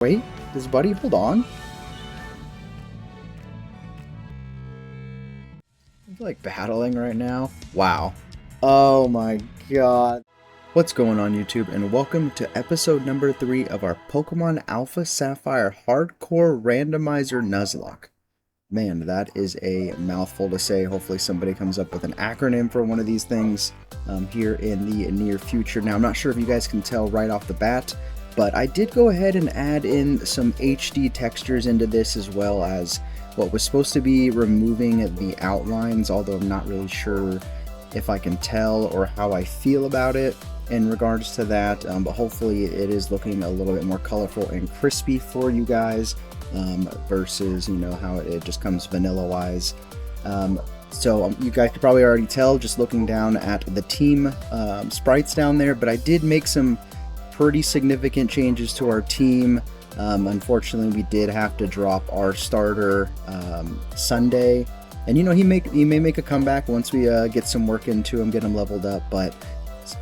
Wait, does Buddy hold on? I feel like battling right now. Wow. Oh my god. What's going on, YouTube, and welcome to episode number 3 of our Pokemon Alpha Sapphire Hardcore Randomizer Nuzlocke. Man, that is a mouthful to say. Hopefully somebody comes up with an acronym for one of these things here in the near future. Now, I'm not sure if you guys can tell right off the bat, but I did go ahead and add in some HD textures into this, as well as what was supposed to be removing the outlines, although I'm not really sure if I can tell or how I feel about it in regards to that, but hopefully it is looking a little bit more colorful and crispy for you guys, versus, you know, how it just comes vanilla wise. So you guys could probably already tell just looking down at the team sprites down there, but I did make some pretty significant changes to our team. Unfortunately, we did have to drop our starter Sunday, and you know, he may make a comeback once we get some work into him, get him leveled up, but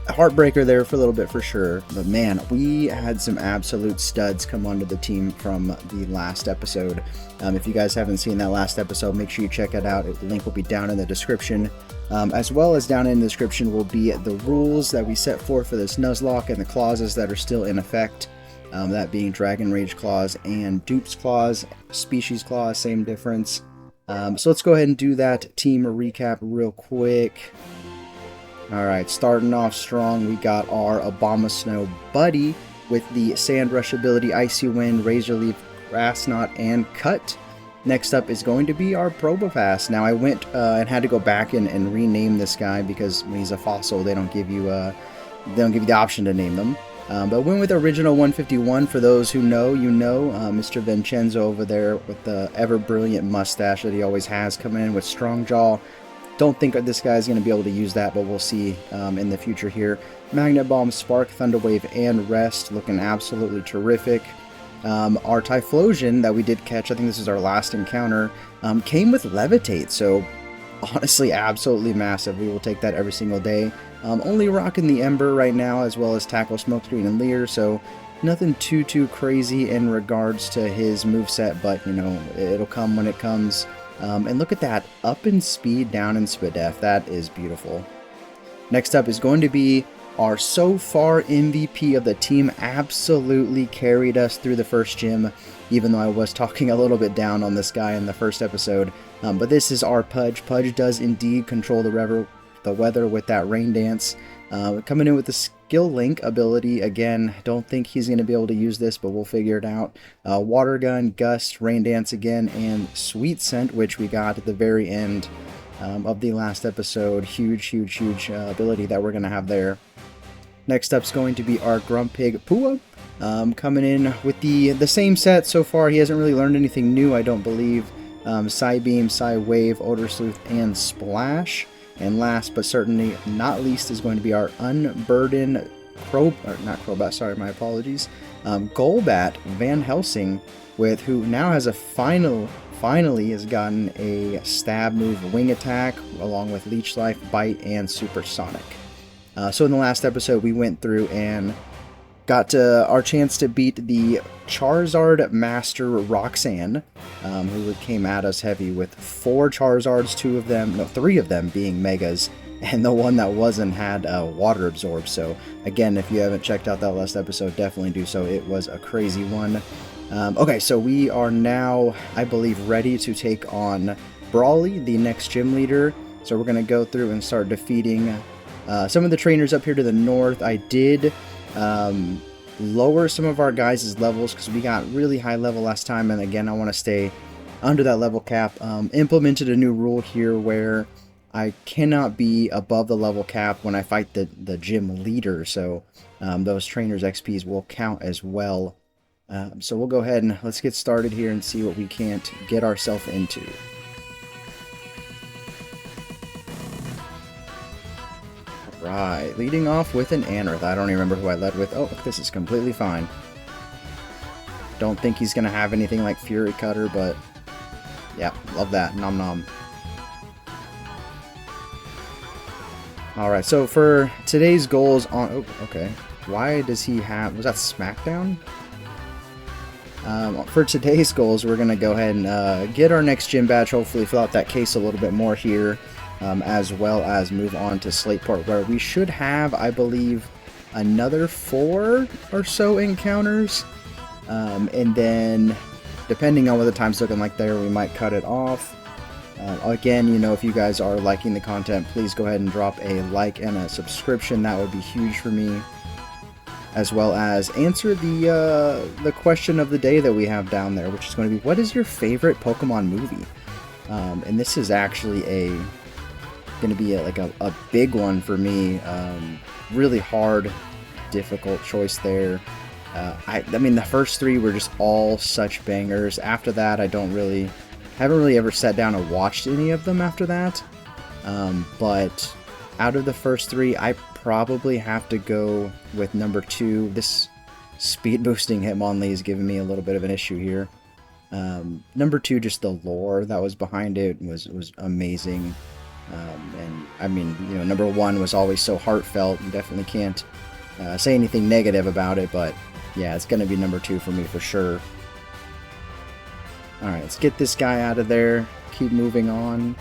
a heartbreaker there for a little bit for sure. But man, we had some absolute studs come onto the team from the last episode. If you guys haven't seen that last episode, make sure you check it out. The link will be down in the description, as well as down in the description will be the rules that we set forth for this Nuzlocke and the clauses that are still in effect, that being Dragon Rage clause and Dupes clause. Species clause, same difference. So let's go ahead and do that team recap real quick. Alright, starting off strong, we got our Abomasnow Buddy with the Sand Rush ability, Icy Wind, Razor Leaf, Grass Knot, and Cut. Next up is going to be our Probopass. Now I went and had to go back and rename this guy, because when he's a fossil they don't give you the option to name them. But went with original 151. For those who know, you know, Mr. Vincenzo over there with the ever brilliant mustache that he always has, coming in with Strong Jaw. Don't think this guy's going to be able to use that, but we'll see in the future here. Magnet Bomb, Spark, Thunder Wave, and Rest, looking absolutely terrific. Our Typhlosion that we did catch, I think this is our last encounter, came with Levitate, so honestly absolutely massive. We will take that every single day. Only rocking the Ember right now, as well as Tackle, Smokescreen, and Leer, so nothing too crazy in regards to his moveset, but you know, it'll come when it comes. And look at that, up in speed, down in Spadef. That is beautiful. Next up is going to be our so far MVP of the team. Absolutely carried us through the first gym, even though I was talking a little bit down on this guy in the first episode. But this is our Pudge. Pudge does indeed control the weather with that Rain Dance. Coming in with the Skill Link ability. Again, don't think he's going to be able to use this, but we'll figure it out. Water Gun, Gust, Rain Dance again, and Sweet Scent, which we got at the very end of the last episode. Huge ability that we're going to have there. Next up is going to be our Grumpig Pua, coming in with the same set so far. He hasn't really learned anything new, I don't believe. Psy Beam, Psy Wave, Odor Sleuth, and Splash. And last but certainly not least is going to be our Unburdened Golbat Van Helsing, who now has finally has gotten a stab move, Wing Attack, along with Leech Life, Bite, and Supersonic. So in the last episode we went through and got our chance to beat the Charizard Master Roxanne, who came at us heavy with 4 Charizards, 3 of them being Megas, and the one that wasn't had Water Absorb. So again, if you haven't checked out that last episode, definitely do so. It was a crazy one. Okay, so we are now, I believe, ready to take on Brawly, the next gym leader. So we're going to go through and start defeating some of the trainers up here to the north. I did lower some of our guys' levels because we got really high level last time, and again I want to stay under that level cap. Implemented a new rule here where I cannot be above the level cap when I fight the gym leader, so those trainers' XPs will count as well. So we'll go ahead and let's get started here and see what we can't get ourselves into. Right, leading off with an Anorith. I don't even remember who I led with. Oh, this is completely fine. Don't think he's going to have anything like Fury Cutter, but yeah, love that. Nom nom. Alright, so for today's goals on... Oh, okay. Why does he have... Was that Smackdown? For today's goals, we're going to go ahead and get our next gym badge, hopefully fill out that case a little bit more here, as well as move on to Slateport, where we should have, I believe, another 4 or so encounters, and then depending on what the time's looking like there, we might cut it off. Again, you know, if you guys are liking the content, please go ahead and drop a like and a subscription. That would be huge for me. As well as answer the question of the day that we have down there, which is going to be, what is your favorite Pokemon movie? And this is actually going to be a big one for me. Really hard, difficult choice there. I mean, the first 3 were just all such bangers. After that, haven't really ever sat down and watched any of them after that. But out of the first 3, I probably have to go with number 2. This speed boosting Hitmonlee is giving me a little bit of an issue here. Number 2, just the lore that was behind it was amazing. And I mean, you know, number 1 was always so heartfelt. You definitely can't say anything negative about it, but yeah, it's going to be number 2 for me for sure. Alright, let's get this guy out of there. Keep moving on.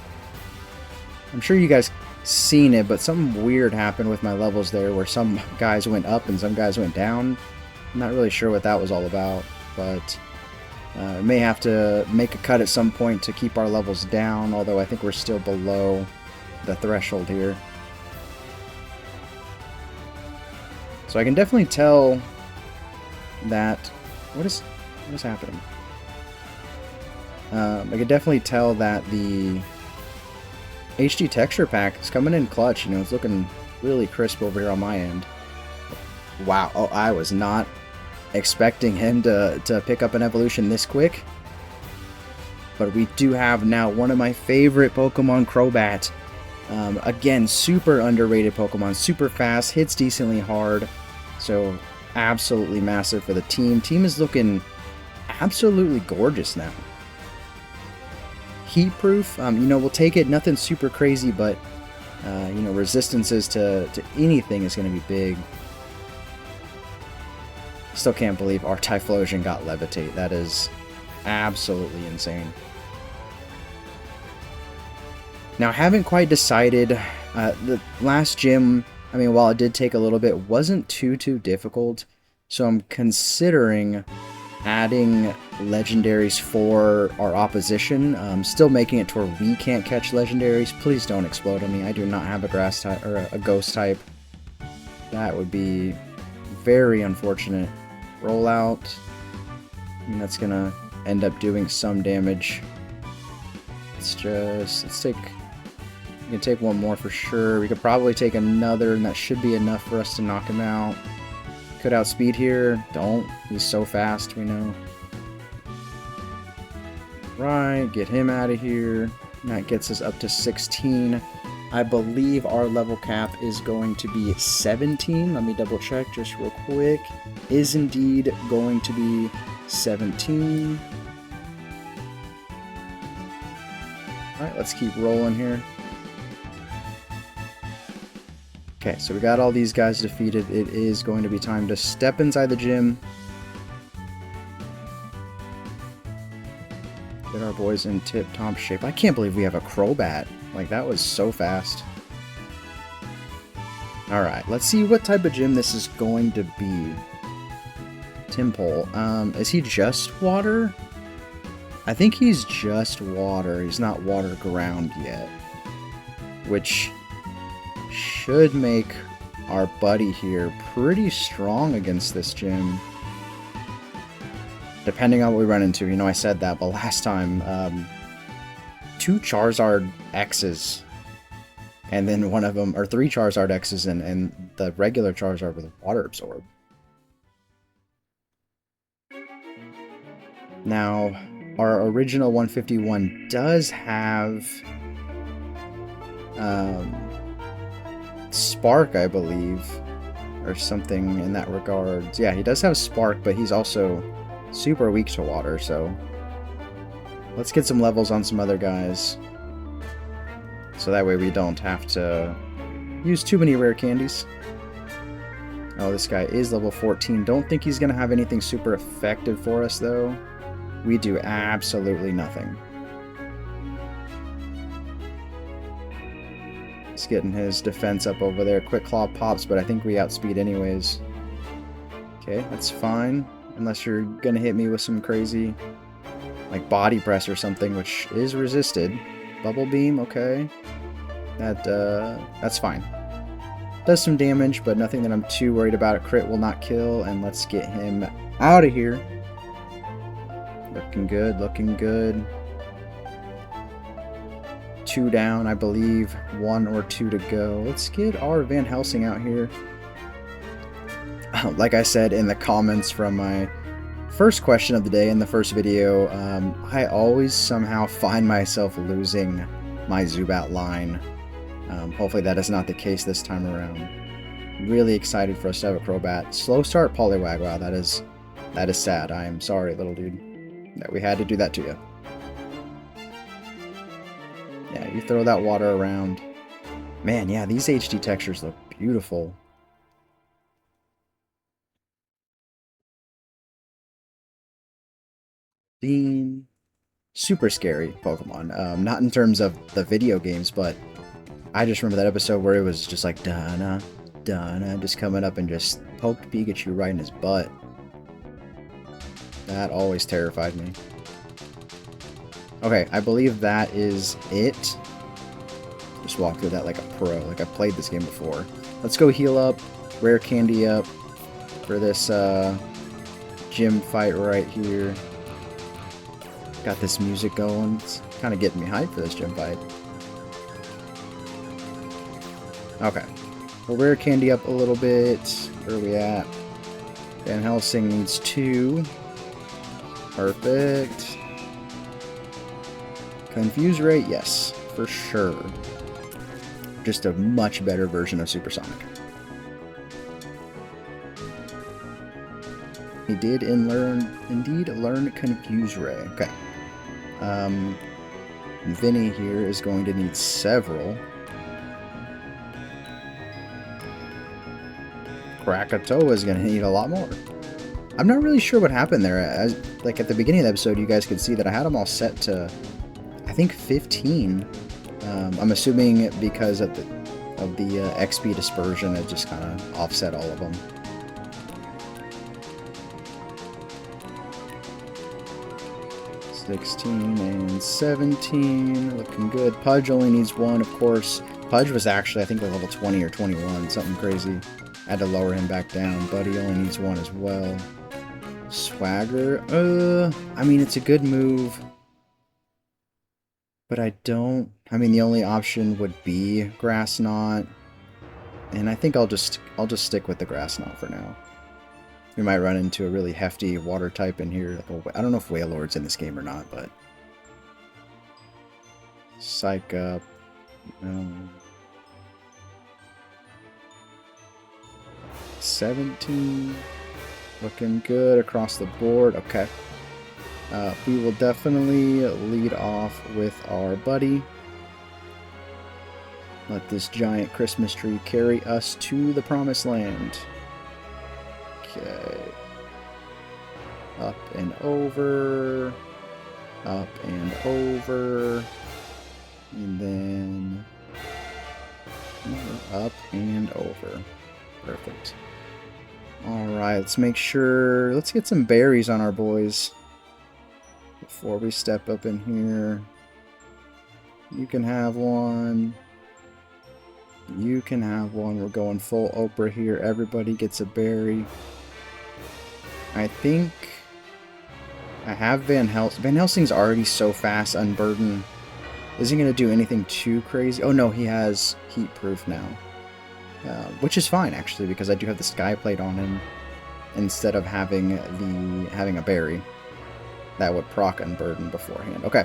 I'm sure you guys seen it, but something weird happened with my levels there, where some guys went up and some guys went down. I'm not really sure what that was all about, but may have to make a cut at some point to keep our levels down, although I think we're still below the threshold here. So I can definitely tell that... What is happening? I can definitely tell that the HD texture pack is coming in clutch. You know, it's looking really crisp over here on my end. Wow, oh, I was not expecting him to pick up an evolution this quick. But we do have now one of my favorite Pokemon, Crobat. Again, super underrated Pokemon, super fast, hits decently hard. So, absolutely massive for the team. Team is looking absolutely gorgeous now. Heat proof, you know, we'll take it. Nothing super crazy, but you know, resistances to anything is going to be big. Still can't believe our Typhlosion got Levitate. That is absolutely insane. Now, I haven't quite decided. The last gym, I mean, while it did take a little bit, wasn't too difficult. So I'm considering adding legendaries for our opposition. Still making it to where we can't catch legendaries. Please don't explode on me. I do not have a grass type or a ghost type. That would be very unfortunate. Rollout. I mean, that's gonna end up doing some damage. We can take one more for sure. We could probably take another, and that should be enough for us to knock him out. Could outspeed here. Don't. He's so fast, we know. Right, get him out of here. And that gets us up to 16. I believe our level cap is going to be 17. Let me double check just real quick. Is indeed going to be 17. Alright, let's keep rolling here. Okay, so we got all these guys defeated. It is going to be time to step inside the gym. Get our boys in tip-top shape. I can't believe we have a Crobat. Like, that was so fast. Alright, let's see what type of gym this is going to be. Timpole. Is he just water? I think he's just water. He's not water ground yet. Which should make our buddy here pretty strong against this gym. Depending on what we run into. You know, I said that, but last time, 2 Charizard X's. And then one of them, or 3 Charizard X's and the regular Charizard with Water Absorb. Now, our original 151 does have Spark, I believe, or something in that regard. Yeah, he does have Spark, but he's also super weak to water, so let's get some levels on some other guys. So that way we don't have to use too many rare candies. Oh, this guy is level 14. Don't think he's going to have anything super effective for us, though. We do absolutely nothing. He's getting his defense up over there. Quick Claw pops, but I think we outspeed anyways. Okay, that's fine. Unless you're going to hit me with some crazy, like, body press or something, which is resisted. Bubble Beam, okay. That's fine. Does some damage, but nothing that I'm too worried about. A crit will not kill, and let's get him out of here. Looking good, looking good. 2 down, I believe. 1 or 2 to go. Let's get our Van Helsing out here. Like I said in the comments from my first question of the day in the first video, I always somehow find myself losing my Zubat line. Hopefully that is not the case this time around. Really excited for us to have a Crobat. Slow start Poliwag. Wow, that is sad. I am sorry, little dude, that we had to do that to you. Yeah, you throw that water around. Man, yeah, these HD textures look beautiful. Bean. Super scary Pokemon. Not in terms of the video games, but I just remember that episode where it was just like, Donna, Donna, just coming up and just poked Pikachu right in his butt. That always terrified me. Okay, I believe that is it. Just walk through that like a pro, like I've played this game before. Let's go heal up, rare candy up for this gym fight right here. Got this music going. It's kind of getting me hyped for this gym fight. Okay. We'll rare candy up a little bit. Where are we at? Van Helsing needs 2. Perfect. Confuse rate? Yes, for sure. Just a much better version of Supersonic. He did indeed learn Confuse Ray. Okay. Vinny here is going to need several. Krakatoa is going to need a lot more. I'm not really sure what happened there. As like at the beginning of the episode, you guys could see that I had them all set to, I think, 15. I'm assuming because of the XP dispersion, it just kind of offset all of them. $16 and $17, looking good. Pudge only needs 1, of course. Pudge was actually, I think, like level 20 or 21, something crazy. I had to lower him back down. Buddy only needs 1 as well. Swagger, I mean, it's a good move, but I mean, the only option would be Grass Knot, and I think I'll just stick with the Grass Knot for now. We might run into a really hefty water type in here. I don't know if Wailord's in this game or not, but Psych up. 17. Looking good across the board. Okay. We will definitely lead off with our buddy. Let this giant Christmas tree carry us to the promised land. Okay. Up and over. Up and over. And then up and over. Perfect. Alright, let's make sure... Let's get some berries on our boys before we step up in here. You can have one. You can have one. We're going full Oprah here. Everybody gets a berry. I think I have Van Helsing. Van Helsing's already so fast. Unburden isn't going to do anything too crazy. Oh no, he has Heat Proof now. Which is fine, actually, because I do have the Sky Plate on him instead of having a berry. That would proc Unburden beforehand. Okay.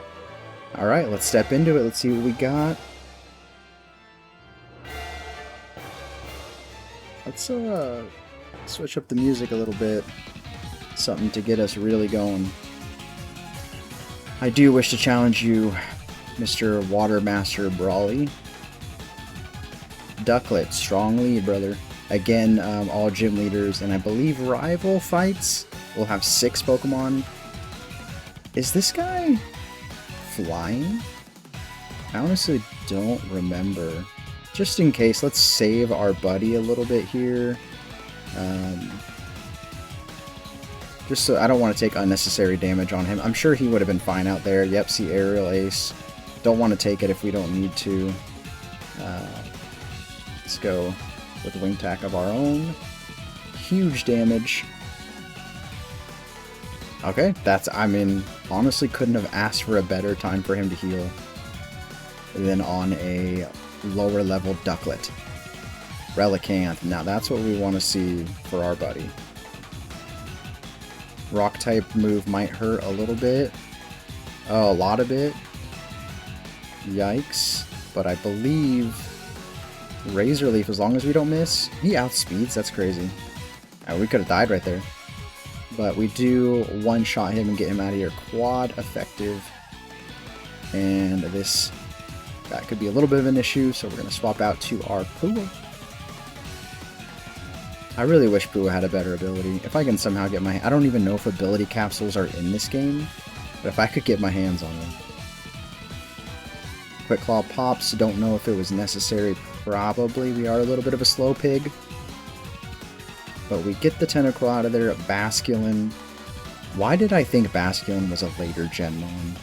Alright, let's step into it. Let's see what we got. Let's switch up the music a little bit. Something to get us really going. I do wish to challenge you, Mr. Water Master Brawly. Ducklet, strong lead, brother. Again, all gym leaders and I believe rival fights will have 6 Pokemon. Is this guy flying? I honestly don't remember. Just in case, let's save our buddy a little bit here. Just so I don't want to take unnecessary damage on him. I'm sure he would have been fine out there. Yep, see Aerial Ace. Don't want to take it if we don't need to. Let's go with Wing Tack of our own. Huge damage. Okay, that's, I mean, honestly couldn't have asked for a better time for him to heal than on a lower level Ducklet. Relicanth. Now that's what we want to see for our buddy. Rock type move might hurt a little bit. Oh, a lot of it. Yikes. But I believe Razor Leaf, as long as we don't miss, he outspeeds. That's crazy. We could have died right there. But we do one-shot him and get him out of here. Quad effective. And this, that could be a little bit of an issue, so we're going to swap out to our Pua. I really wish Pua had a better ability. If I can somehow get my... I don't even know if ability capsules are in this game, but if I could get my hands on them. Quick Claw pops, don't know if it was necessary. Probably. We are a little bit of a slow pig. But we get the Tentacle out of there. Basculin. Why did I think Basculin was a later gen one?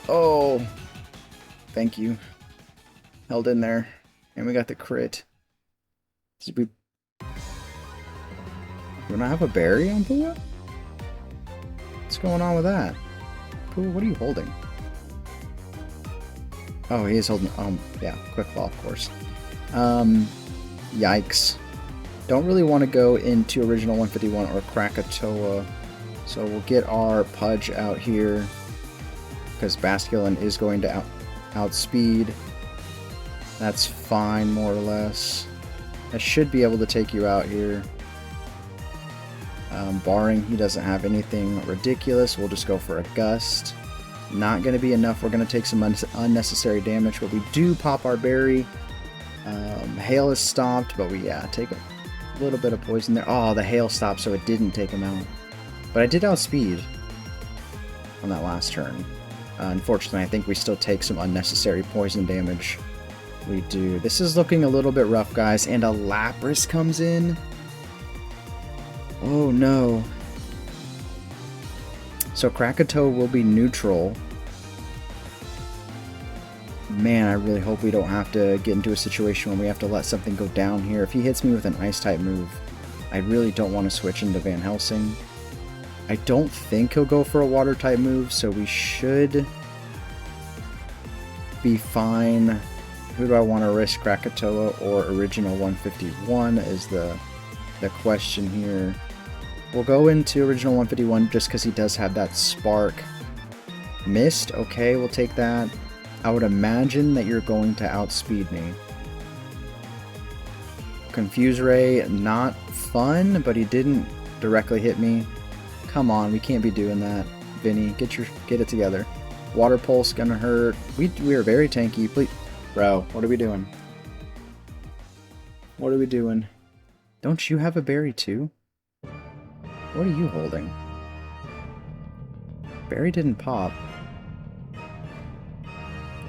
Oh. Thank you. Held in there. And we got the crit. Did we... Do I have a berry on Pua? What's going on with that? Pua, what are you holding? Oh, he is holding... yeah, Quick Claw, of course. Yikes. Don't really want to go into Original 151 or Krakatoa. So we'll get our Pudge out here. Because Basculin is going to outspeed. That's fine, more or less. I should be able to take you out here. Barring he doesn't have anything ridiculous, we'll just go for a Gust. Not going to be enough. We're going to take some unnecessary damage, but we do pop our berry. Hail is stopped, but we, take a little bit of poison there. Oh, the hail stopped, so it didn't take him out. But I did outspeed on that last turn. Unfortunately, I think we still take some unnecessary poison damage. We do. This is looking a little bit rough, guys, and a Lapras comes in. Oh, no. So Krakatoa will be neutral. Man, I really hope we don't have to get into a situation where we have to let something go down here. If he hits me with an Ice-type move, I really don't want to switch into Van Helsing. I don't think he'll go for a Water-type move, so we should be fine. Who do I want to risk, Krakatoa or Original 151 is the question here. We'll go into Original 151 just because he does have that Spark. Missed? Okay, we'll take that. I would imagine that you're going to outspeed me. Confuse Ray, not fun, but he didn't directly hit me. Come on, we can't be doing that. Vinny, get it together. Water Pulse gonna hurt. We are very tanky. Please, bro, what are we doing? What are we doing? Don't you have a berry too? What are you holding? Berry didn't pop.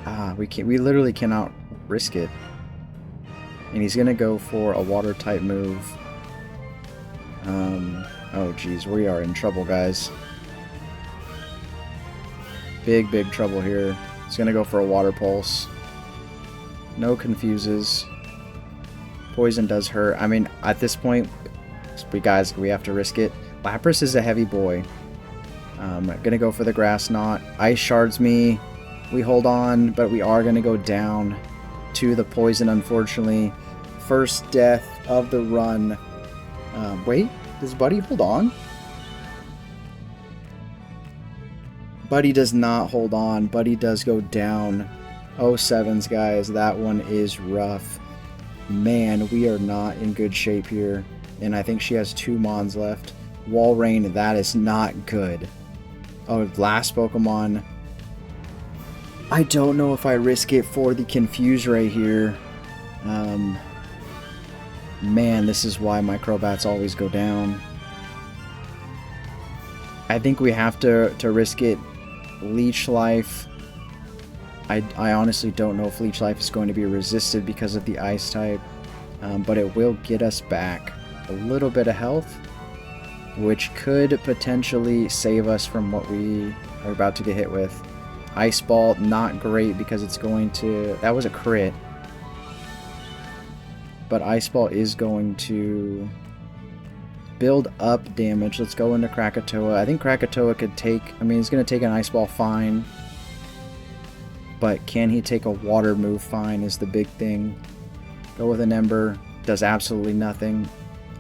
Ah, we literally cannot risk it. And he's gonna go for a water type move. Oh geez, we are in trouble, guys. Big trouble here. He's gonna go for a water pulse. No confuses. Poison does hurt. I mean, at this point, we have to risk it. Lapras is a heavy boy. Gonna go for the Grass Knot. Ice Shards me. We hold on, but we are gonna go down to the poison, unfortunately. First death of the run. Wait, does Buddy hold on? Buddy does not hold on. Buddy does go down. 07s, guys. That one is rough. Man, we are not in good shape here. And I think she has 2 Mons left. Walrein, that is not good. Oh, last Pokemon. I don't know if I risk it for the Confuse Ray here. Man, this is why my Crobats always go down. I think we have to risk it. Leech Life. I honestly don't know if Leech Life is going to be resisted because of the Ice type. But it will get us back a little bit of health, which could potentially save us from what we are about to get hit with. Ice Ball, not great because it's going to... That was a crit. But Ice Ball is going to build up damage. Let's go into Krakatoa. I think Krakatoa could take... I mean, he's going to take an Ice Ball fine. But can he take a Water move fine is the big thing. Go with an Ember. Does absolutely nothing.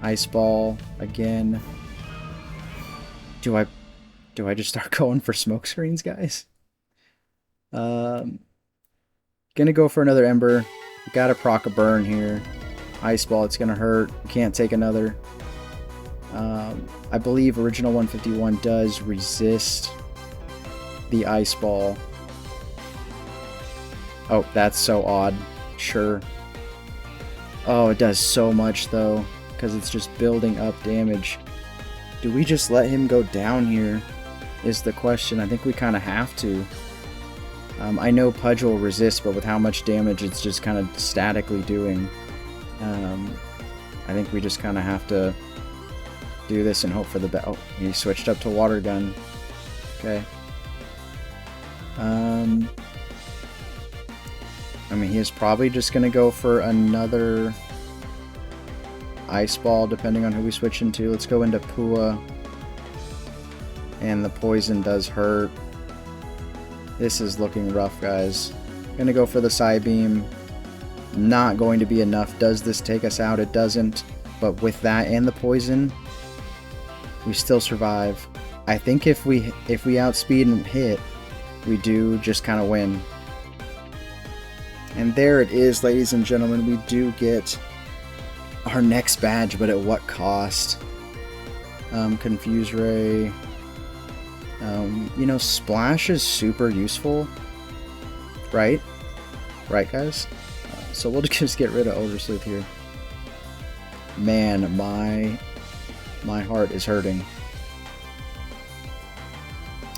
Ice Ball again. Do I just start going for smoke screens, guys? Gonna go for another Ember. Gotta proc a burn here. Ice Ball, it's gonna hurt. Can't take another. I believe original 151 does resist the Ice Ball. Oh, that's so odd. Sure. Oh, it does so much though, because it's just building up damage. Do we just let him go down here is the question. I think we kind of have to. I know Pudge will resist, but with how much damage it's just kind of statically doing, I think we just kind of have to do this and hope for the best. Oh, he switched up to Water Gun. Okay. I mean, he is probably just going to go for another Ice Ball, depending on who we switch into. Let's go into Pua. And the poison does hurt. This is looking rough, guys. Gonna go for the Psybeam. Not going to be enough. Does this take us out? It doesn't. But with that and the poison, we still survive. I think if we outspeed and hit, we do just kind of win. And there it is, ladies and gentlemen. We do get our next badge, but at what cost? Confuse Ray. You know, Splash is super useful, right? Right, guys? So we'll just get rid of Odor Sleuth here. Man, my heart is hurting.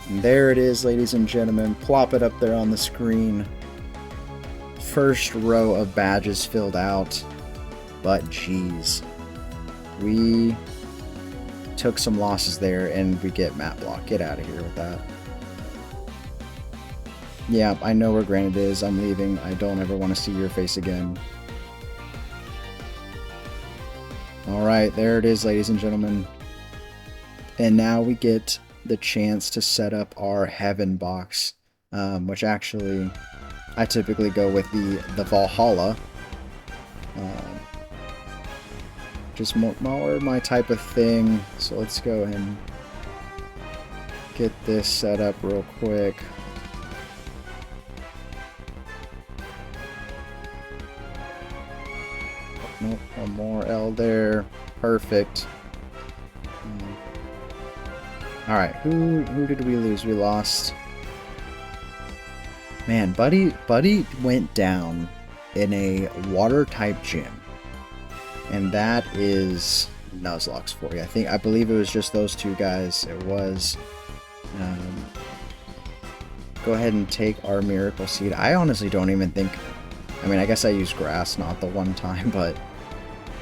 And there it is, ladies and gentlemen. Plop it up there on the screen. First row of badges filled out. But geez, we took some losses there, and we get Map Block. Get out of here with that. Yeah, I know where Granite is. I'm leaving. I don't ever want to see your face again. Alright, there it is, ladies and gentlemen. And now we get the chance to set up our Heaven box, which actually I typically go with the Valhalla. Just more my type of thing. So let's go and get this set up real quick. Nope, one more L there. Perfect. Alright, who did we lose? We lost. Man, Buddy went down in a water type gym. And that is Nuzlocke's for you. I believe it was just those two guys. It was. Go ahead and take our Miracle Seed. I honestly don't even think. I mean, I guess I used Grass not the one time, but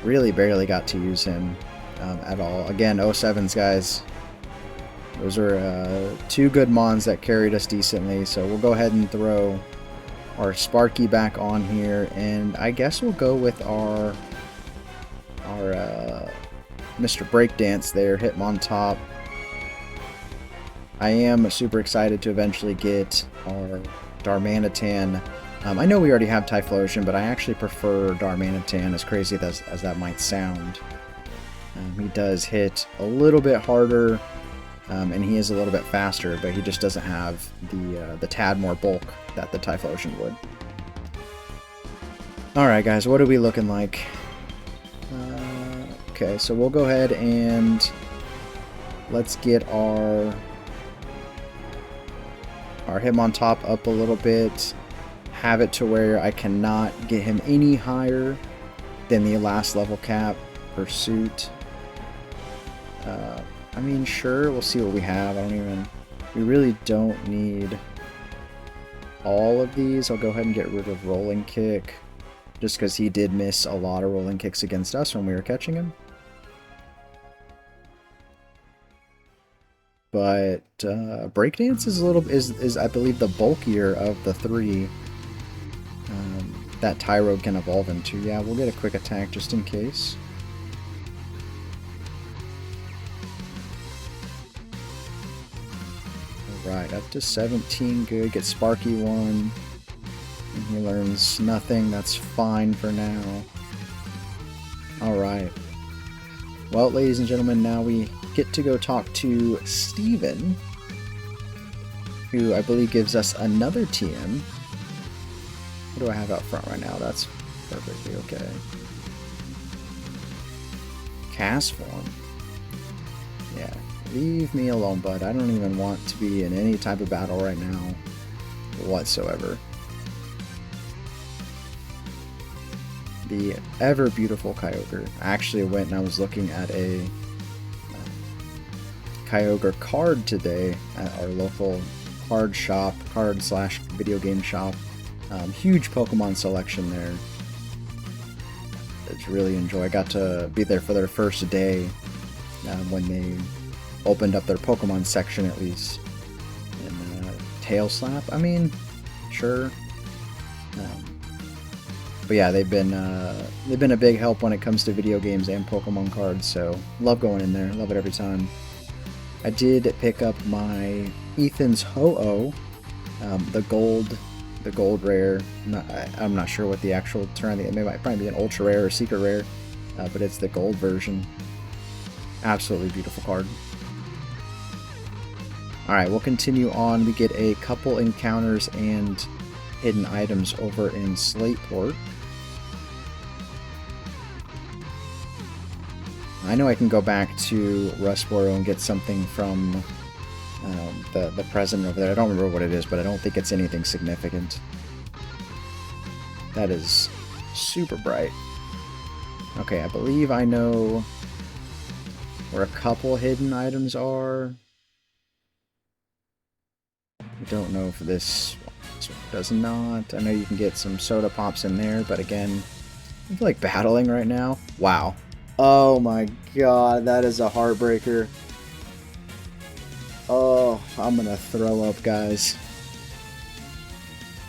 really barely got to use him at all. Again, 07s, guys. Those are two good mons that carried us decently. So we'll go ahead and throw our Sparky back on here, and I guess we'll go with our Mr. Breakdance there, Hitmontop. I am super excited to eventually get our Darmanitan. I know we already have Typhlosion, but I actually prefer Darmanitan, as crazy as that might sound. He does hit a little bit harder, and he is a little bit faster, but he just doesn't have the tad more bulk that the Typhlosion would. Alright guys, what are we looking like? Okay, so we'll go ahead and let's get our Hitmontop up a little bit. Have it to where I cannot get him any higher. Then the last level cap, Pursuit. I mean, sure, we'll see what we have. We really don't need all of these. I'll go ahead and get rid of Rolling Kick, just because he did miss a lot of Rolling Kicks against us when we were catching him. But Breakdance is I believe the bulkier of the three that Tyro can evolve into. Yeah, we'll get a quick attack just in case. Alright, up to 17, good. Get Sparky 1. And he learns nothing, that's fine for now. Alright. Well, ladies and gentlemen, now we get to go talk to Steven, who I believe gives us another TM. What do I have out front right now? That's perfectly okay. Cast form. Yeah, leave me alone, bud. I don't even want to be in any type of battle right now whatsoever. The ever beautiful Kyogre. I actually went and I was looking at a Kyogre card today at our local card slash video game shop. Huge Pokemon selection there. It's really enjoy. I got to be there for their first day when they opened up their Pokemon section, at least. And Tail Slap. I mean, sure. But yeah, they've been a big help when it comes to video games and Pokemon cards. So love going in there. Love it every time. I did pick up my Ethan's Ho-Oh, the gold rare. I'm not sure what the actual term. It might probably be an ultra rare or secret rare, but it's the gold version. Absolutely beautiful card. All right, we'll continue on. We get a couple encounters and hidden items over in Slateport. I know I can go back to Rustboro and get something from the president over there. I don't remember what it is, but I don't think it's anything significant. That is super bright. Okay, I believe I know where a couple hidden items are. I don't know if this does not. I know you can get some soda pops in there, but again, I feel like battling right now. Wow. Oh my god, that is a heartbreaker. Oh, I'm gonna throw up, guys.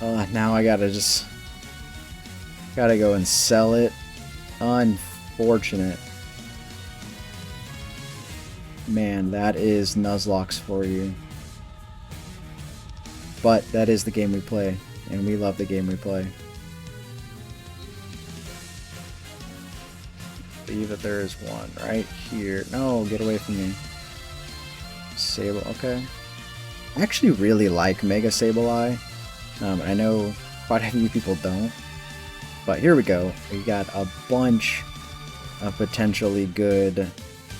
Now I gotta go and sell it. Unfortunate. Man, that is Nuzlocke for you. But that is the game we play, and we love the game we play. I believe that there is one right here. No, get away from me. Sable, okay. I actually really like Mega Sableye. I know quite a few people don't. But here we go. We got a bunch of potentially good...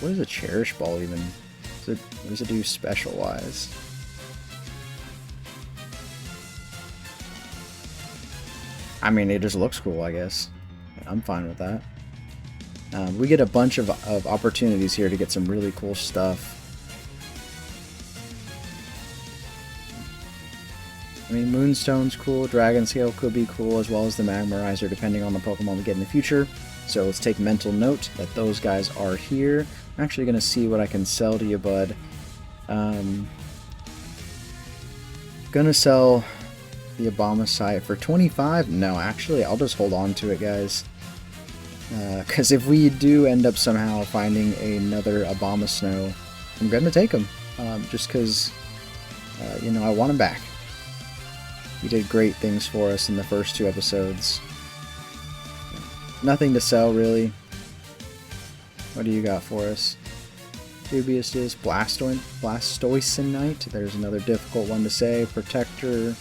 What is a Cherish Ball even? What does it do special-wise? I mean, it just looks cool, I guess. I'm fine with that. We get a bunch of opportunities here to get some really cool stuff. I mean, Moonstone's cool, Dragon Scale could be cool, as well as the Magmarizer, depending on the Pokemon we get in the future. So let's take mental note that those guys are here. I'm actually going to see what I can sell to you, bud. Gonna sell the Abomasite for 25? No, actually, I'll just hold on to it, guys. Because if we do end up somehow finding another Abomasnow, I'm going to take him. Just because, you know, I want him back. He did great things for us in the first 2 episodes. Nothing to sell, really. What do you got for us? Dubious is Blastoisinite. There's another difficult one to say. Protector,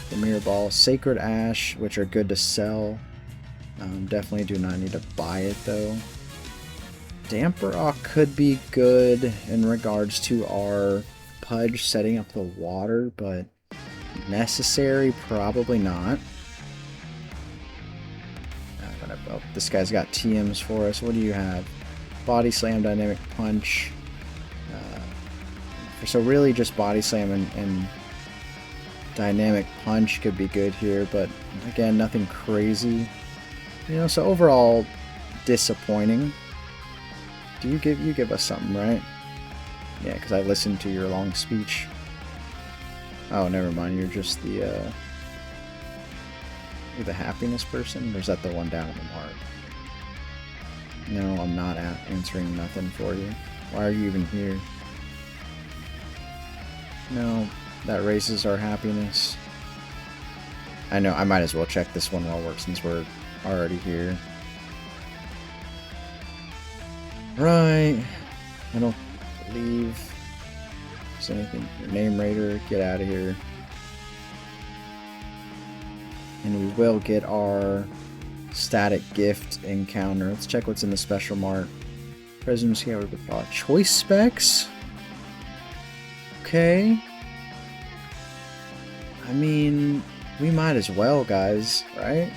Premier Ball, Sacred Ash, which are good to sell. Definitely do not need to buy it, though. Damper Rock could be good in regards to our Pudge setting up the water, but necessary? Probably not. Oh, this guy's got TMs for us. What do you have? Body Slam, Dynamic Punch. So really just Body Slam and Dynamic Punch could be good here, but again, nothing crazy. You know, so overall, disappointing. You give us something, right? Yeah, because I listened to your long speech. Oh, never mind. You're just the you're the happiness person, or is that the one down in the mark? No, I'm not answering nothing for you. Why are you even here? No, that raises our happiness. I know, I might as well check this one while since we're already here. Right. I don't believe there's anything. Your name raider, get out of here. And we will get our static gift encounter. Let's check what's in the special mart. Presidency, how we bought choice specs. Okay. I mean, we might as well, guys, right?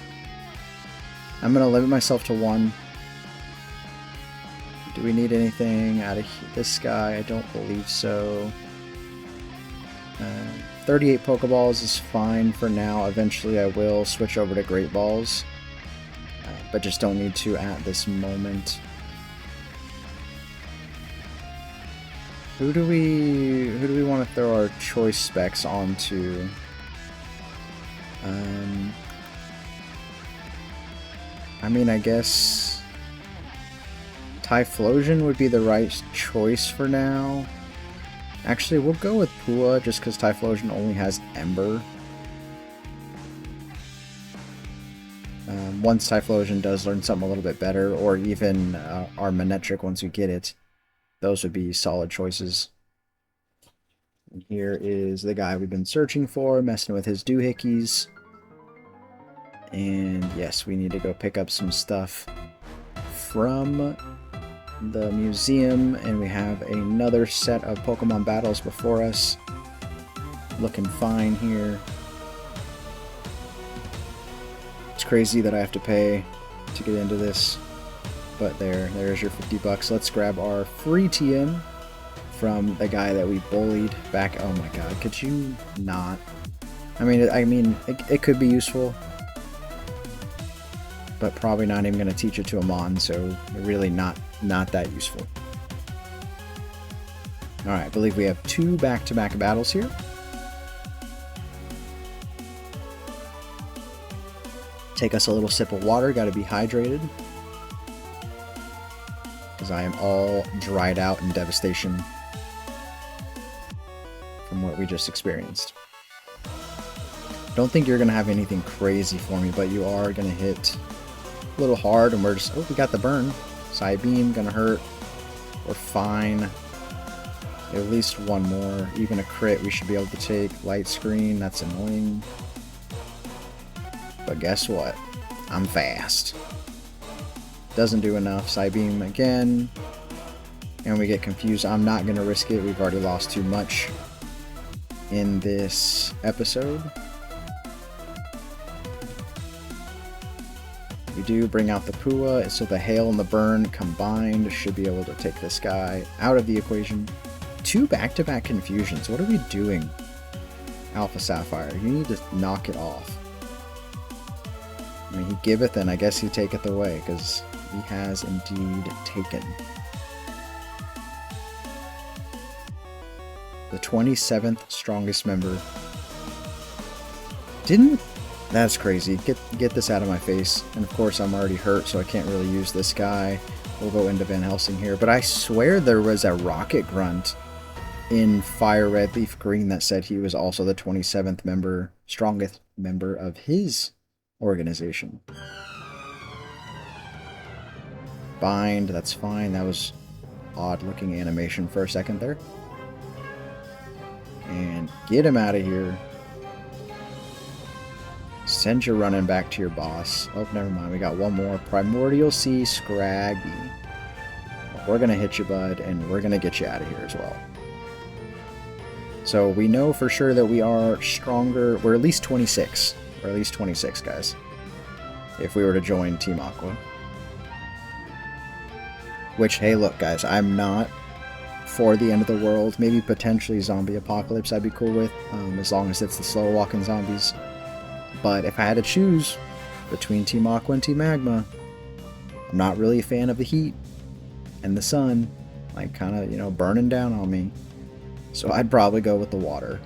I'm gonna limit myself to 1. Do we need anything out of this guy? I don't believe so. 38 Pokeballs is fine for now. Eventually I will switch over to Great Balls. But just don't need to at this moment. Who do we want to throw our choice specs onto? I mean, I guess Typhlosion would be the right choice for now. Actually, we'll go with Pua just because Typhlosion only has Ember. Once Typhlosion does learn something a little bit better, or even our Manectric once we get it, those would be solid choices. And here is the guy we've been searching for, messing with his doohickeys. And yes, we need to go pick up some stuff from the museum, and we have another set of Pokemon battles before us. Looking fine here. It's crazy that I have to pay to get into this, but there's your 50 bucks. Let's grab our free TM from the guy that we bullied back. Oh my god, could you not? I mean, it could be useful, but probably not even going to teach it to a Mon, so really not that useful. Alright, I believe we have 2 back-to-back battles here. Take us a little sip of water, gotta be hydrated. Because I am all dried out in devastation from what we just experienced. Don't think you're gonna have anything crazy for me, but you are gonna hit a little hard, and we're just, oh, we got the burn. Side beam, gonna hurt. We're fine. At least one more. Even a crit we should be able to take. Light screen, that's annoying. But guess what? I'm fast. Doesn't do enough. Side beam again. And we get confused. I'm not gonna risk it. We've already lost too much in this episode. We do bring out the Pua, so the Hail and the Burn combined should be able to take this guy out of the equation. 2 back-to-back confusions. What are we doing, Alpha Sapphire? You need to knock it off. I mean, he giveth, and I guess he taketh away, because he has indeed taken. The 27th strongest member. That's crazy. Get this out of my face. And of course I'm already hurt, so I can't really use this guy. We'll go into Van Helsing here. But I swear there was a Rocket Grunt in Fire Red Leaf Green that said he was also the 27th member, strongest member of his organization. Bind, that's fine. That was odd looking animation for a second there. And get him out of here. Send your running back to your boss. Oh, never mind. We got one more. Primordial Sea Scraggy. We're going to hit you, bud, and we're going to get you out of here as well. So we know for sure that we are stronger. We're at least 26. We're at least 26, guys. If we were to join Team Aqua. Which, hey, look, guys, I'm not for the end of the world. Maybe potentially zombie apocalypse I'd be cool with, as long as it's the slow walking zombies. But if I had to choose between Team Aqua and Team Magma, I'm not really a fan of the heat and the sun, like kind of, you know, burning down on me. So I'd probably go with the water.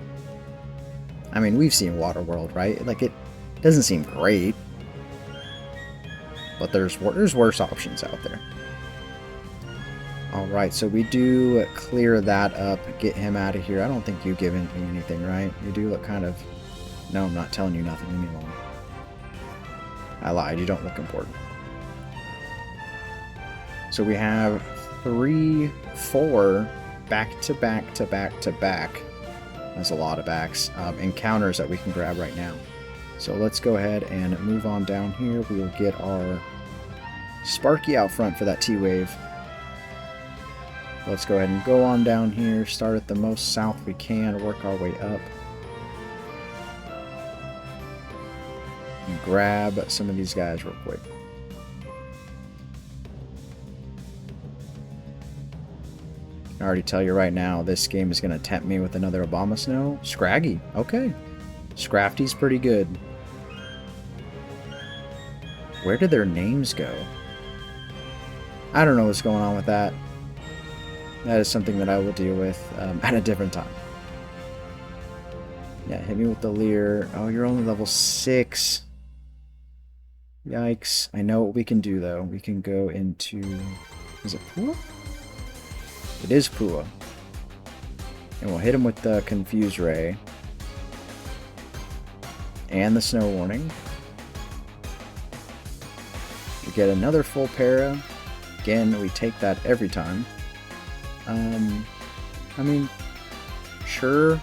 I mean, we've seen Waterworld, right? Like, it doesn't seem great, but there's worse options out there. Alright, so we do clear that up, get him out of here. I don't think you've given me anything, right? You do look kind of... No, I'm not telling you nothing. Leave me alone. I lied, you don't look important. So we have 3, 4 back to back to back to back. That's a lot of backs. Encounters that we can grab right now. So let's go ahead and move on down here. We will get our Sparky out front for that T-Wave. Let's go ahead and go on down here, start at the most south we can, work our way up. And grab some of these guys real quick. I already tell you right now, this game is going to tempt me with another Abomasnow. Scraggy, okay. Scrafty's pretty good. Where did their names go? I don't know what's going on with that. That is something that I will deal with at a different time. Yeah, hit me with the Leer. Oh, you're only level 6. Yikes. I know what we can do, though. We can go into... Is it Pua? It is Pua. And we'll hit him with the Confuse Ray. And the Snow Warning. We get another full para. Again, we take that every time. I mean, sure.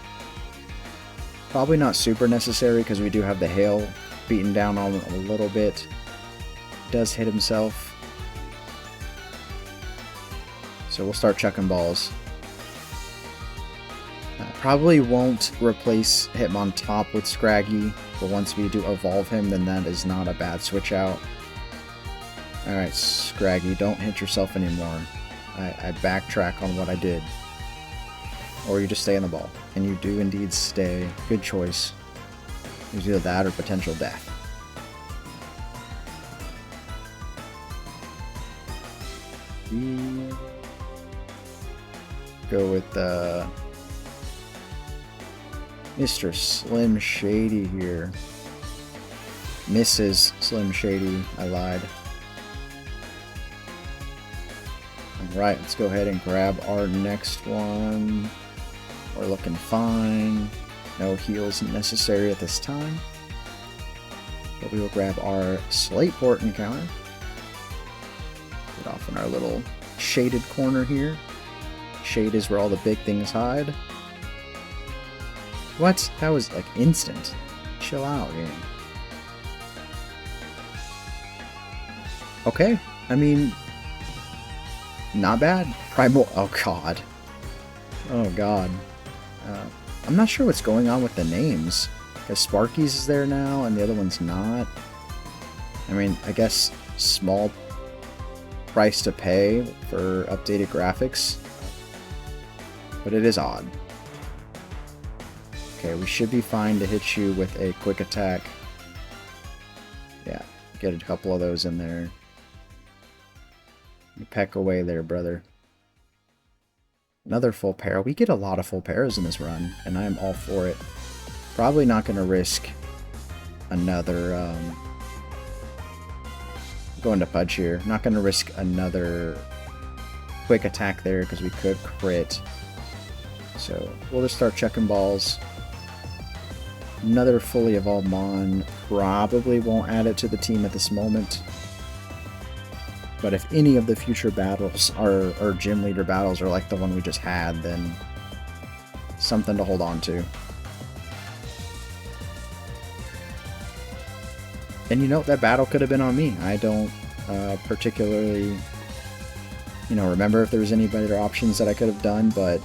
Probably not super necessary because we do have the hail beaten down on a little bit. Does hit himself. So we'll start chucking balls. Probably won't replace Hitmontop with Scraggy, but once we do evolve him, then that is not a bad switch out. Alright, Scraggy, don't hit yourself anymore. I backtrack on what I did. Or you just stay in the ball. And you do indeed stay. Good choice. It was either that or potential death. Go with Mr. Slim Shady here. Mrs. Slim Shady, I lied. Alright, let's go ahead and grab our next one. We're looking fine. No heals necessary at this time. But we will grab our Slateport encounter. Get off in our little shaded corner here. Shade is where all the big things hide. What? That was like instant. Chill out, game. Okay, I mean, not bad. Primal. Oh god. Oh god. I'm not sure what's going on with the names. Because Sparky's is there now and the other one's not. I mean, I guess small price to pay for updated graphics. But it is odd. Okay, we should be fine to hit you with a quick attack. Yeah, get a couple of those in there. You peck away there, brother. Another full para. We get a lot of full paras in this run, and I'm all for it. Probably not going to risk another... going to Pudge here. Not going to risk another quick attack there, because we could crit. So, we'll just start checking balls. Another fully evolved Mon. Probably won't add it to the team at this moment. But if any of the future battles or gym leader battles are like the one we just had, then something to hold on to. And you know, that battle could have been on me. I don't particularly, you know, remember if there was any better options that I could have done, but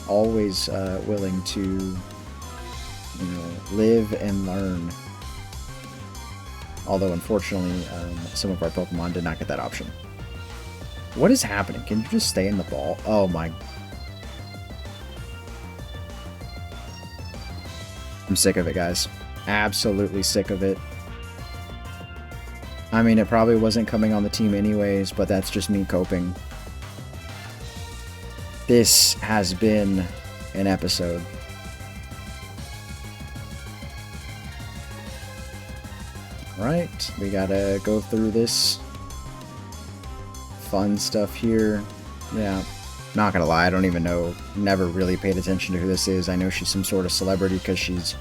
always willing to, you know, live and learn. Although, unfortunately, some of our Pokemon did not get that option. What is happening? Can you just stay in the ball? Oh my. I'm sick of it, guys. Absolutely sick of it. I mean, it probably wasn't coming on the team anyways, but that's just me coping. This has been an episode. Alright, we gotta go through this fun stuff here. Yeah, not gonna lie, I don't even know. Never really paid attention to who this is. I know she's some sort of celebrity because she's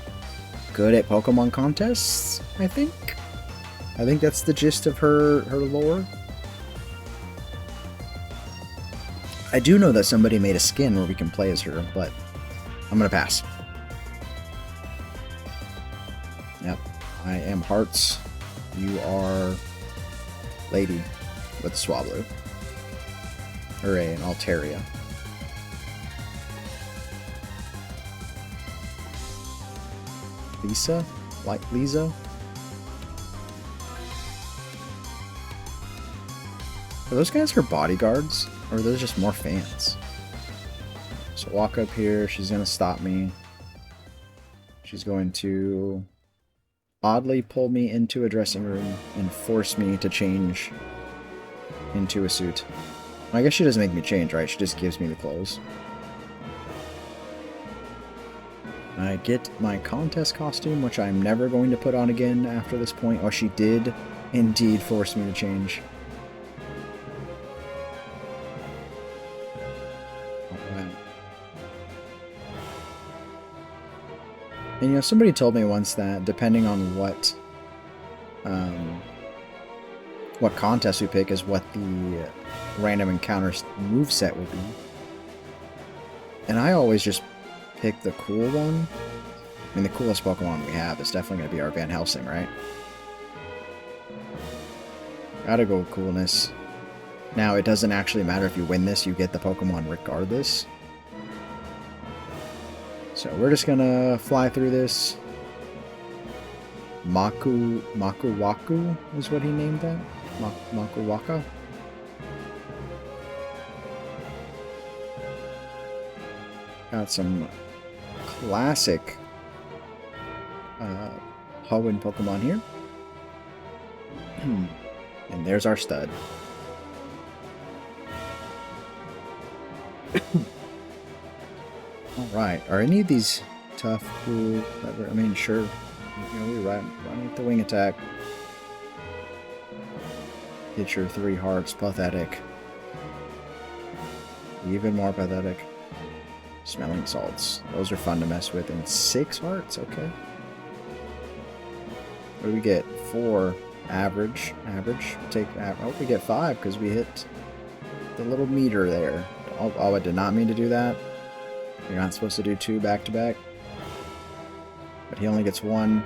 good at Pokemon contests, I think. I think that's the gist of her lore. I do know that somebody made a skin where we can play as her, but I'm gonna pass. Yep, I am Hearts. You are Lady with Swablu. Hooray, and Altaria. Lisa? Like Lisa? Are those guys her bodyguards? Or are those just more fans? So walk up here, she's gonna stop me. She's going to oddly pull me into a dressing room and force me to change into a suit. I guess she doesn't make me change, right? She just gives me the clothes. I get my contest costume, which I'm never going to put on again after this point. Oh, she did indeed force me to change. And you know, somebody told me once that depending on what contest we pick is what the random encounters moveset will be. And I always just pick the cool one. I mean, the coolest Pokemon we have is definitely going to be our Van Helsing, right? Gotta go with coolness. Now, it doesn't actually matter if you win this, you get the Pokemon regardless. So we're just gonna fly through this. Makuwaku is what he named that? Makuwaka? Got some classic Hoenn Pokemon here. And there's our stud. Alright, are any of these tough, cool, clever? I mean, sure. You know, we run with the wing attack. Get your 3 hearts, pathetic. Even more pathetic. Smelling salts. Those are fun to mess with. And 6 hearts, okay. What do we get? 4. Average. Average. Oh, we get 5 because we hit the little meter there. Oh, I did not mean to do that. You're not supposed to do 2 back to back. But he only gets 1.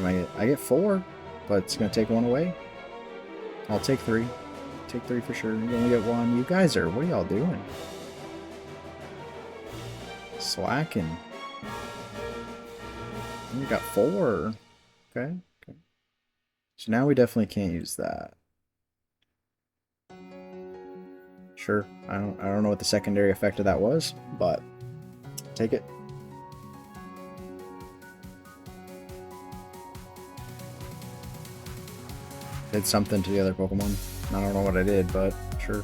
I get 4, but it's going to take 1 away. I'll take 3. Take 3 for sure. You only get 1. You guys are, what are y'all doing? Slacking. We got 4. Okay. So now we definitely can't use that. Sure. I don't know what the secondary effect of that was, but take it. Did something to the other Pokemon. I don't know what I did, but sure.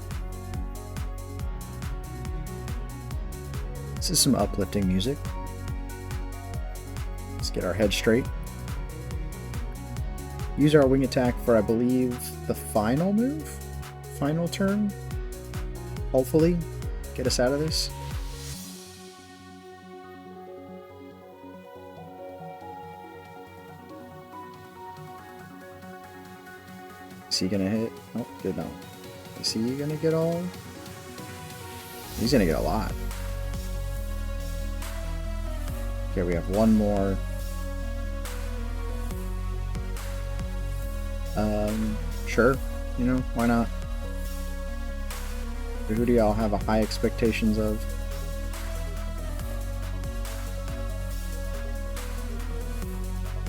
This is some uplifting music. Let's get our head straight. Use our wing attack for, I believe, the final move? Final turn? Hopefully, get us out of this. Is he gonna hit? Oh, good no. Is he gonna get all? He's gonna get a lot. Okay, we have 1 more. Sure. You know, why not? Who do y'all have a high expectations of?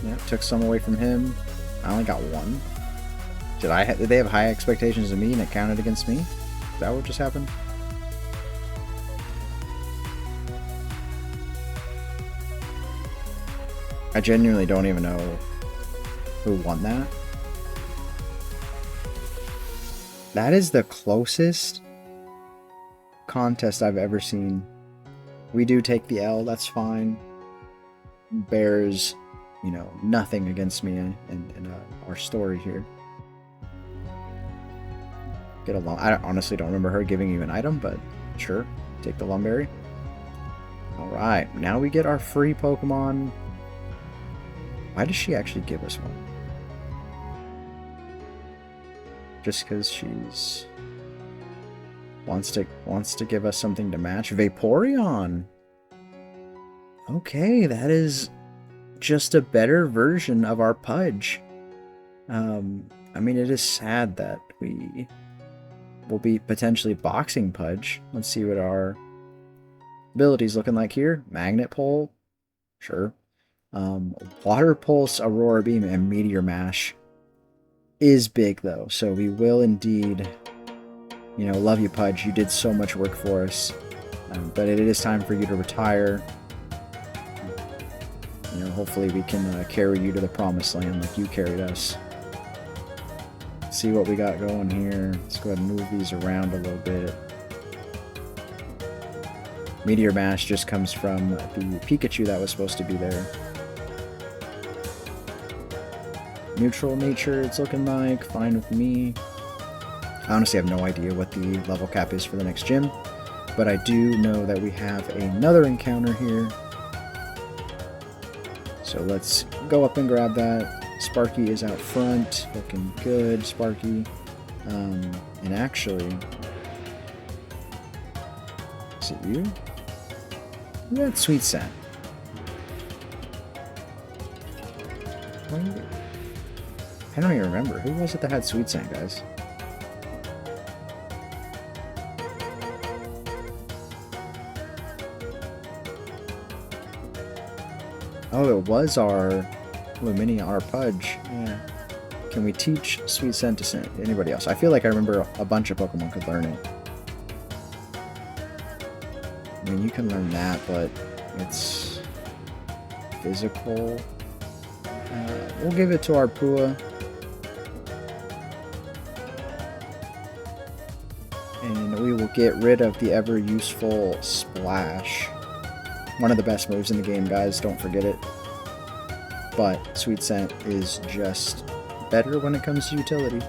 Yeah, took some away from him. I only got 1. Did they have high expectations of me and it counted against me? Is that what just happened? I genuinely don't even know who won that. That is the closest contest I've ever seen. We do take the L, that's fine. Bears, you know, nothing against me in our story here. Get along. I honestly don't remember her giving you an item, but sure, take the Lumberry. Alright, now we get our free Pokemon. Why does she actually give us one? Just because she's wants to give us something to match. Vaporeon. Okay, that is just a better version of our Pudge. I mean, it is sad that we will be potentially boxing Pudge. Let's see what our abilities looking like here. Magnet Pole, sure. Water Pulse, Aurora Beam, and Meteor Mash is big though, so we will indeed, you know, love you, Pudge. You did so much work for us, but it is time for you to retire. You know, hopefully we can carry you to the promised land like you carried us. Let's see what we got going here. Let's go ahead and move these around a little bit. Meteor Mash just comes from the Pikachu that was supposed to be there. Neutral nature, it's looking like. Fine with me. I honestly have no idea what the level cap is for the next gym, but I do know that we have another encounter here. So let's go up and grab that. Sparky is out front. Looking good, Sparky. And actually... Is it you? Who had Sweet Scent? I don't even remember. Who was it that had Sweet Scent, guys? Oh, it was our Luminia, our Pudge. Yeah. Can we teach Sweet Scent to anybody else? I feel like I remember a bunch of Pokemon could learn it. I mean, you can learn that, but it's physical. We'll give it to our Pua. And we will get rid of the ever-useful Splash. One of the best moves in the game, guys. Don't forget it. But Sweet Scent is just better when it comes to utility.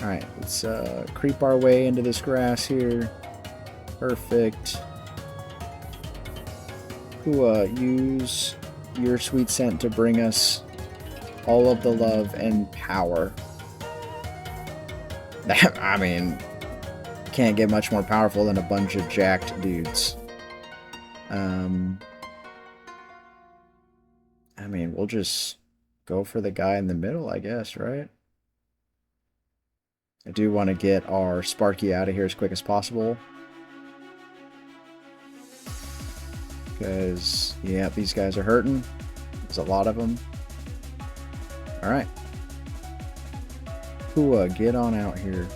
Alright, let's creep our way into this grass here. Perfect. Pua, use your Sweet Scent to bring us all of the love and power. I mean, can't get much more powerful than a bunch of jacked dudes. I mean, we'll just go for the guy in the middle, I guess, right? I do want to get our Sparky out of here as quick as possible. Because, yeah, these guys are hurting. There's a lot of them. Alright. Pua, get on out here.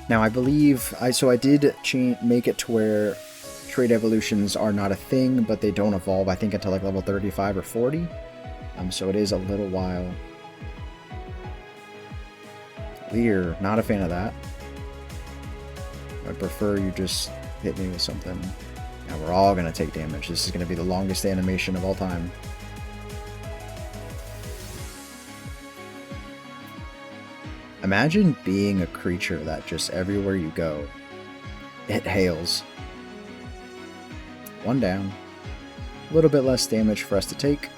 Now, I believe... I did make it to where trait evolutions are not a thing, but they don't evolve, I think, until like level 35 or 40. So it is a little while. Leer, not a fan of that. I prefer you just hit me with something. Now we're all going to take damage. This is going to be the longest animation of all time. Imagine being a creature that just everywhere you go, it hails. One down. A little bit less damage for us to take.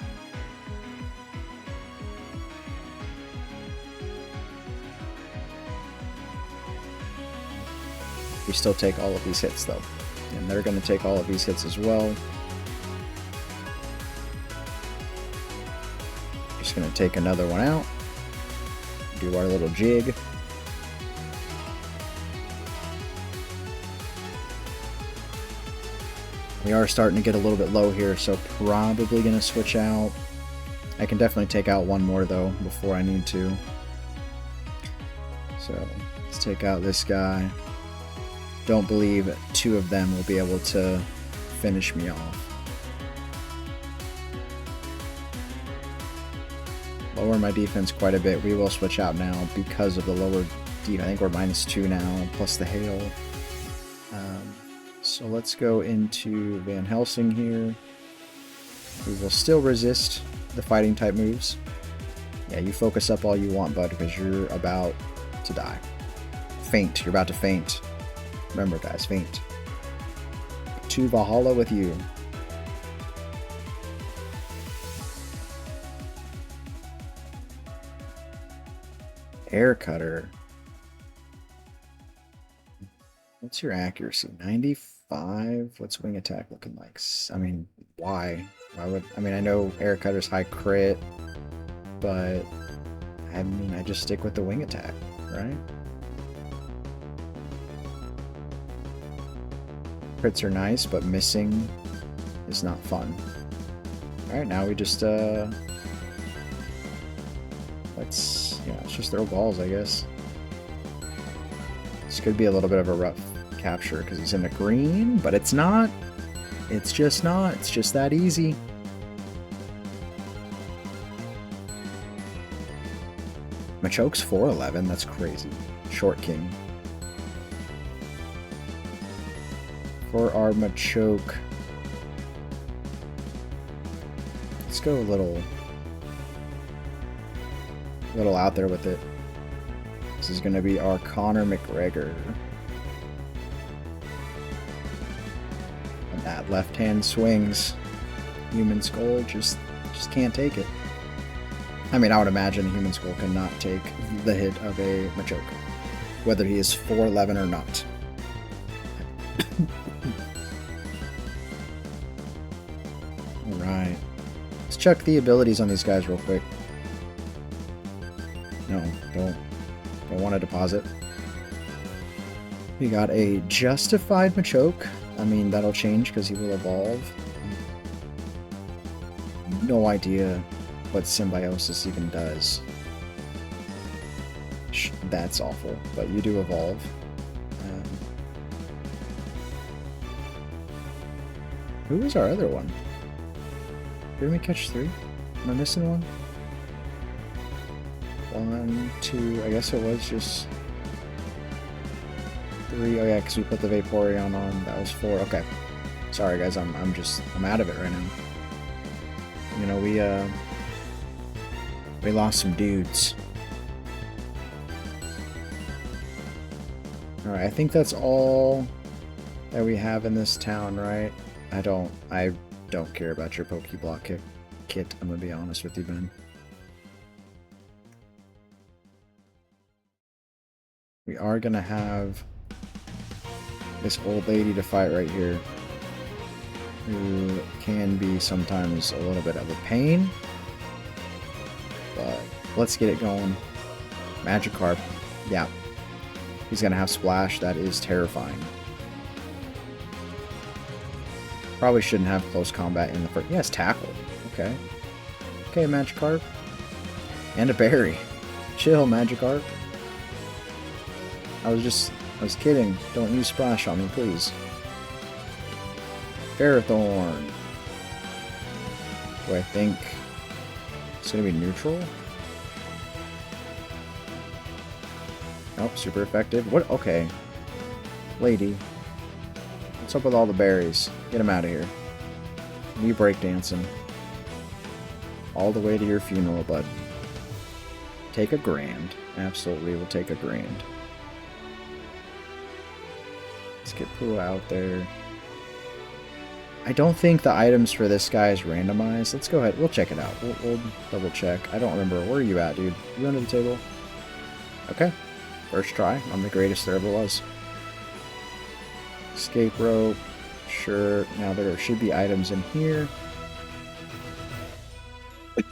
We still take all of these hits though. And they're going to take all of these hits as well. Just going to take another one out. Do our little jig. We are starting to get a little bit low here, so probably going to switch out I can definitely take out one more though before I need to. So let's take out this guy. Don't believe 2 of them will be able to finish me off. Lower my defense quite a bit. We will switch out now because of the lower defense. I think we're -2 now, plus the hail. So let's go into Van Helsing here. We will still resist the fighting type moves. Yeah, you focus up all you want, bud, because you're about to die. Faint. You're about to faint. Remember, guys, faint. To Valhalla with you. Air Cutter. What's your accuracy? 95? What's wing attack looking like? I mean, why? Why would... I mean, I know Air Cutter's high crit, but... I mean, I just stick with the wing attack, right? Crits are nice, but missing is not fun. Alright, now we just, let's just throw balls, I guess. This could be a little bit of a rough capture because he's in the green, but it's not. It's just not. It's just that easy. Machoke's 4'11", that's crazy. Short King. For our Machoke, let's go a little out there with it. This is going to be our Conor McGregor. And that left hand swings. Human Skull just can't take it. I mean, I would imagine a Human Skull cannot take the hit of a Machoke, whether he is 4'11" or not. Alright. Let's check the abilities on these guys real quick. No, don't want to deposit. We got a Justified Machoke. I mean, that'll change because he will evolve. No idea what Symbiosis even does. That's awful, but you do evolve. Who was our other one? Didn't we catch 3? Am I missing one? 1, 2, I guess it was just 3. Oh yeah, because we put the Vaporeon on. That was 4. Okay. Sorry guys, I'm out of it right now. You know, we lost some dudes. Alright, I think that's all that we have in this town, right? I don't care about your Pokeblock kit, I'm gonna be honest with you, Ben. We are gonna have this old lady to fight right here, who can be sometimes a little bit of a pain, but let's get it going. Magikarp, yeah, he's gonna have Splash. That is terrifying. Probably shouldn't have close combat in the first. Yes, Tackle. Okay, okay, Magikarp, and a Berry. Chill, Magikarp. I was kidding. Don't use Splash on me, please. Ferrothorn. Do I think it's gonna be neutral? Nope, super effective. What? Okay. Lady. What's up with all the berries? Get them out of here. You breakdancing. All the way to your funeral, bud. Take a grand. Absolutely, we'll take a grand. Let's get Pooh out there. I don't think the items for this guy is randomized. Let's go ahead. We'll check it out. We'll double check. I don't remember. Where are you at, dude? You under the table? Okay. First try. I'm the greatest there ever was. Escape rope. Sure. Now there should be items in here.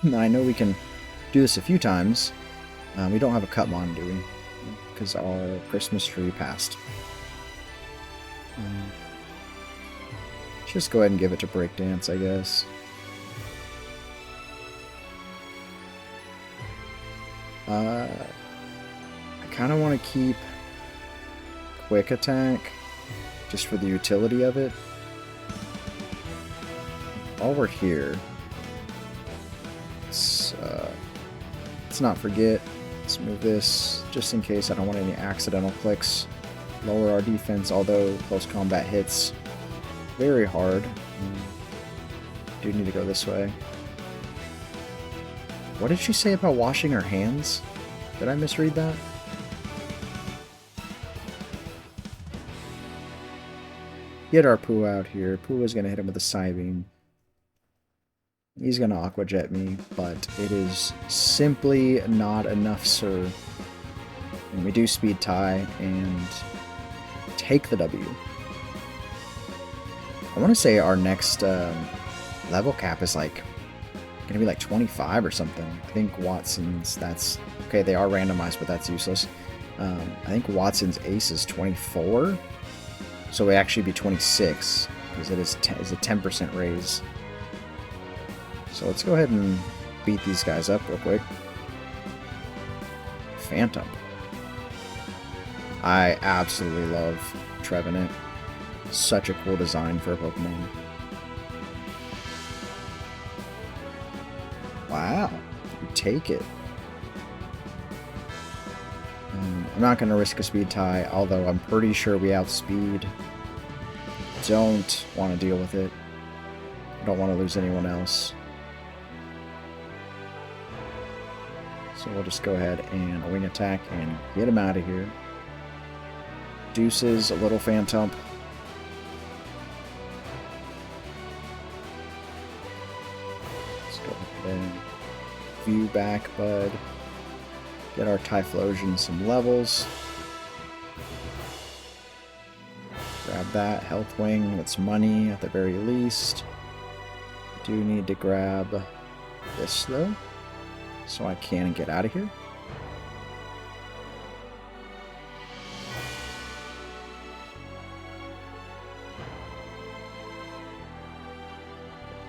Now I know we can do this a few times. We don't have a Cutmon, do we? Because our Christmas tree passed. Just go ahead and give it to Breakdance, I guess. I kind of want to keep quick attack just for the utility of it. While we're here, let's not forget. Let's move this just in case I don't want any accidental clicks. Lower our defense, although close combat hits very hard. Do need to go this way. What did she say about washing her hands? Did I misread that? Get our Poo out here. Poo is going to hit him with a Psybeam. He's going to Aqua Jet me, but it is simply not enough, sir. And we do speed tie and take the W. I want to say our next level cap is like going to be like 25 or something. I think Watson's, that's okay, they are randomized, but that's useless. I think Watson's ace is 24, so it would actually be 26 because it is a 10% raise. So let's go ahead and beat these guys up real quick. Phantom. I absolutely love Trevenant. Such a cool design for a Pokemon. Wow, you take it. I'm not going to risk a speed tie, although I'm pretty sure we outspeed. Don't want to deal with it. Don't want to lose anyone else. So we'll just go ahead and wing attack and get him out of here. Deuces, a little Phantom. Let's go ahead and view back, bud. Get our Typhlosion some levels. Grab that. Health Wing. That's money at the very least. Do need to grab this though, so I can get out of here.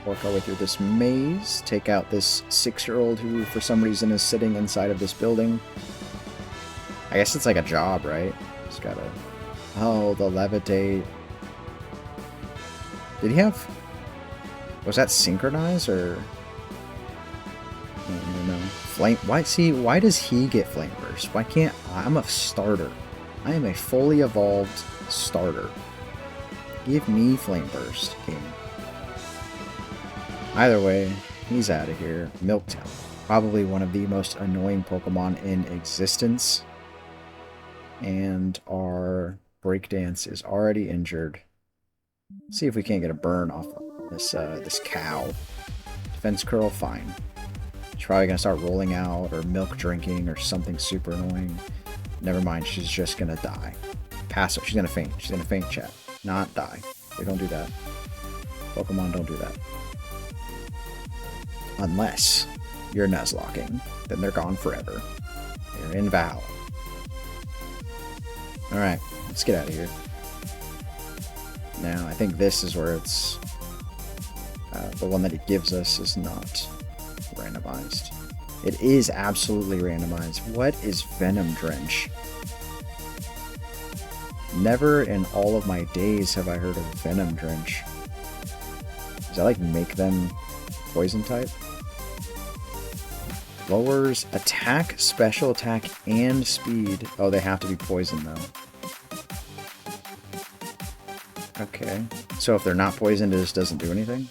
Work our way through this maze, take out this 6-year-old who for some reason is sitting inside of this building. I guess it's like a job, right? Just gotta... Oh, the levitate. Did he have... Was that synchronized or... I don't know. Flame... Why does he get Flame Burst? Why can't... I'm a starter. I am a fully evolved starter. Give me Flame Burst, game. Either way, he's out of here. Milktown. Probably one of the most annoying Pokemon in existence. And our Breakdance is already injured. Let's see if we can't get a burn off of this cow. Defense Curl, fine. She's probably going to start rolling out or milk drinking or something super annoying. Never mind, she's just going to die. Pass her. She's going to faint. She's going to faint, chat. Not die. They don't do that. Pokemon don't do that. Unless you're Nuzlocking, then they're gone forever. They're invalid. Alright, let's get out of here. Now, I think this is where it's... the one that it gives us is not randomized. It is absolutely randomized. What is Venom Drench? Never in all of my days have I heard of Venom Drench. Does that like make them poison type? Lowers attack, special attack, and speed. Oh, they have to be poison though. Okay. So if they're not poisoned, it just doesn't do anything?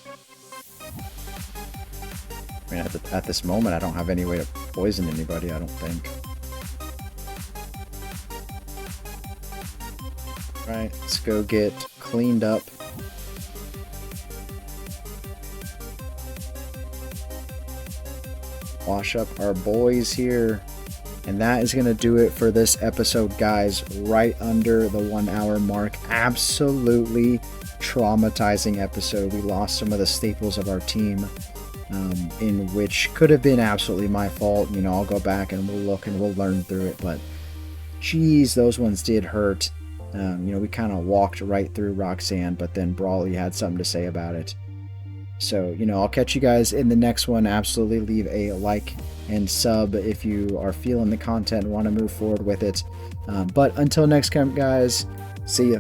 I mean, at this moment, I don't have any way to poison anybody, I don't think. Right, let's go get cleaned up. Wash up our boys here. And that is going to do it for this episode, guys. Right under the 1 hour mark. Absolutely traumatizing episode. We lost some of the staples of our team, in which could have been absolutely my fault. You know, I'll go back and we'll look and we'll learn through it. But, geez, those ones did hurt. You know, we kind of walked right through Roxanne, but then Brawly had something to say about it. So, you know, I'll catch you guys in the next one. Absolutely leave a like and sub if you are feeling the content and want to move forward with it. But until next time, guys, see ya.